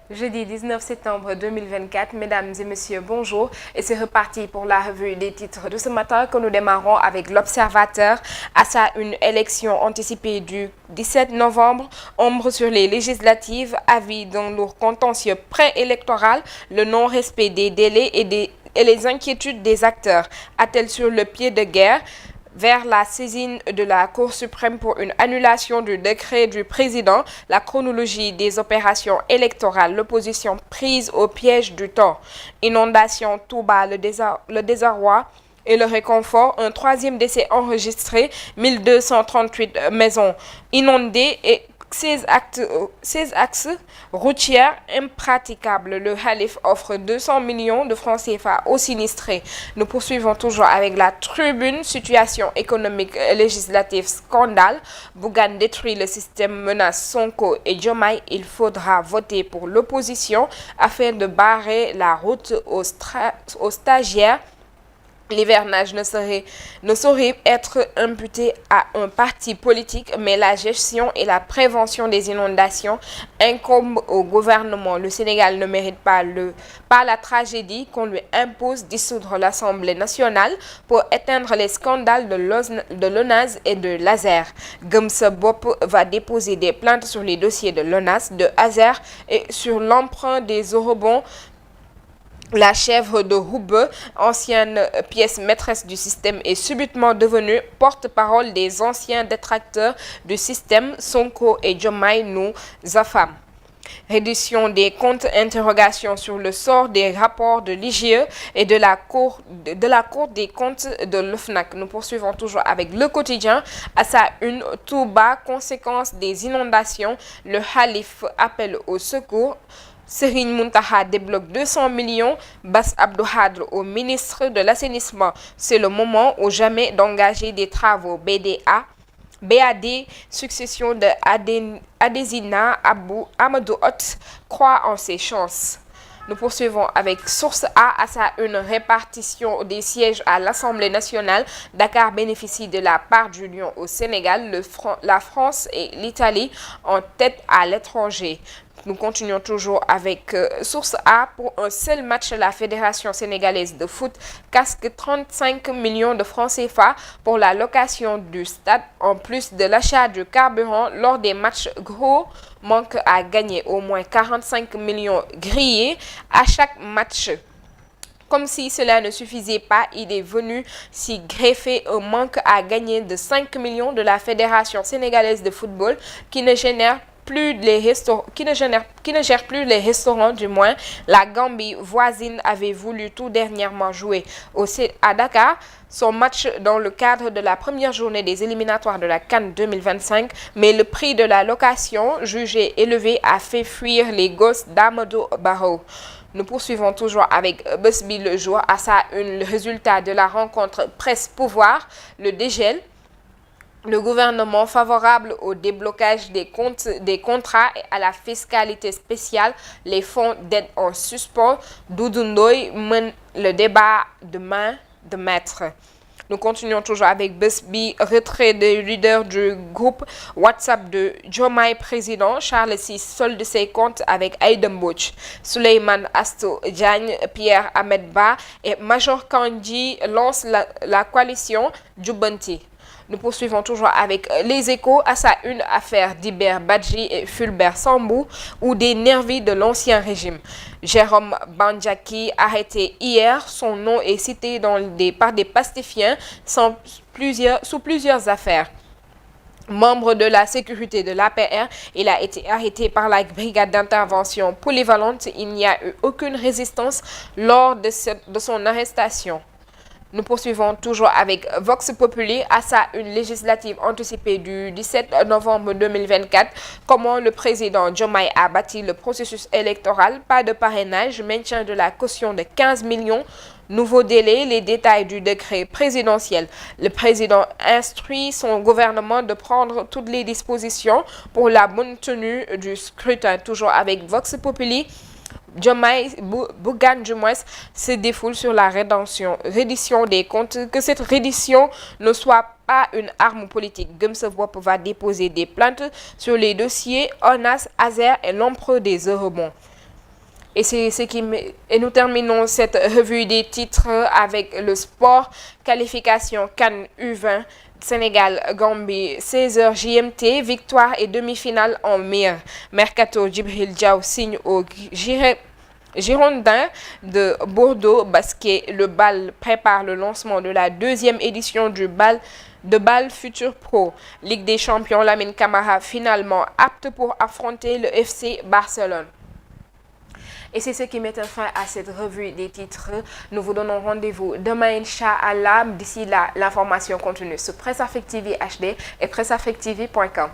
Jeudi 19 septembre 2024, mesdames et messieurs, bonjour et c'est reparti pour la revue des titres de ce matin que nous démarrons avec l'Observateur. À sa une élection anticipée du 17 novembre, ombre sur les législatives, avis d'un lourd contentieux préélectoral, le non-respect des délais et les inquiétudes des acteurs, a-t-elle sur le pied de guerre vers la saisine de la Cour suprême pour une annulation du décret du président, la chronologie des opérations électorales, l'opposition prise au piège du temps, inondation, Touba, le désarroi et le réconfort, un troisième décès enregistré, 1238 maisons inondées et 16 axes routiers impraticables. Le Khalif offre 200 millions de francs CFA aux sinistrés. Nous poursuivons toujours avec la tribune. Situation économique législative scandale. Bougane détruit le système, menace Sonko et Diomaye. Il faudra voter pour l'opposition afin de barrer la route aux stagiaires. L'hivernage ne saurait être imputé à un parti politique, mais la gestion et la prévention des inondations incombent au gouvernement. Le Sénégal ne mérite pas la tragédie qu'on lui impose dissoudre l'Assemblée nationale pour éteindre les scandales de l'ONAS et de l'ASER. Gumsa Bop va déposer des plaintes sur les dossiers de l'ONAS, de ASER et sur l'emprunt des eurobonds. La chèvre de Hoube, ancienne pièce maîtresse du système, est subitement devenue porte-parole des anciens détracteurs du système. Sonko et Diomaye nous affament. Réduction des comptes, interrogation sur le sort des rapports de l'IGE et de la Cour des comptes de l'OFNAC. Nous poursuivons toujours avec le quotidien. À sa une, Touba, conséquence des inondations, le Khalif appelle au secours. Serigne Mountakha débloque 200 millions, Bass Abdou Khadre au ministre de l'Assainissement. C'est le moment ou jamais d'engager des travaux BAD, succession de Adesina Amadou Hott croit en ses chances. Nous poursuivons avec Source A. À sa une, répartition des sièges à l'Assemblée nationale. Dakar bénéficie de la part du lion au Sénégal, la France et l'Italie en tête à l'étranger. Nous continuons toujours avec Source A. Pour un seul match, la Fédération sénégalaise de foot casque 35 millions de francs CFA pour la location du stade, en plus de l'achat du carburant lors des matchs. Gros manque à gagner, au moins 45 millions grillés à chaque match. Comme si cela ne suffisait pas, il est venu s'y greffer un manque à gagner de 5 millions de la Fédération sénégalaise de football qui ne gère plus les restaurants du moins. La Gambie voisine avait voulu tout dernièrement jouer à Dakar son match dans le cadre de la première journée des éliminatoires de la CAN 2025, mais le prix de la location, jugé élevé, a fait fuir les gosses d'Amadou Barrow. Nous poursuivons toujours avec Busby le jour. À sa une, le résultat de la rencontre presse-pouvoir, le dégel. Le gouvernement favorable au déblocage des contrats et à la fiscalité spéciale, les fonds d'aide en suspens. Doudou Ndoye mène le débat de main de maître. Nous continuons toujours avec Busby, retrait des leaders du groupe WhatsApp de Diomaye président. Charles VI solde ses comptes avec Aïda Mbodj. Souleymane Astou Diagne, Pierre Ahmed Ba et Major Kandji lancent la coalition Djoubanti. Nous poursuivons toujours avec les échos. À sa une, affaire d'Iber Badji et Fulbert Sambou ou des nervis de l'ancien régime. Jérôme Bandiaki, arrêté hier, son nom est cité par des pastifiens sous plusieurs affaires. Membre de la sécurité de l'APR, il a été arrêté par la brigade d'intervention polyvalente. Il n'y a eu aucune résistance lors de son arrestation. Nous poursuivons toujours avec Vox Populi. À sa une, législative anticipée du 17 novembre 2024. Comment le président Diomaye a bâti le processus électoral. Pas de parrainage, maintien de la caution de 15 millions. Nouveau délai, les détails du décret présidentiel. Le président instruit son gouvernement de prendre toutes les dispositions pour la bonne tenue du scrutin. Toujours avec Vox Populi. Bougane du moins se défoule sur la reddition des comptes, que cette reddition ne soit pas une arme politique. Gumsa Bop va déposer des plaintes sur les dossiers ONAS, ASER et l'emprunt des eurobonds. Et nous terminons cette revue des titres avec le sport. Qualification CAN U20. Sénégal-Gambie, 16h GMT, victoire et demi-finale en mire. Mercato, Djibril Diaw signe au Girondins de Bordeaux Basket. Le BAL prépare le lancement de la deuxième édition du BAL Futur Pro. Ligue des Champions, Lamine Camara finalement apte pour affronter le FC Barcelone. Et c'est ce qui met fin à cette revue des titres. Nous vous donnons rendez-vous demain, Inch'Allah. D'ici là, l'information continue sur Presse Afrique TV HD et presseafriquetv.com.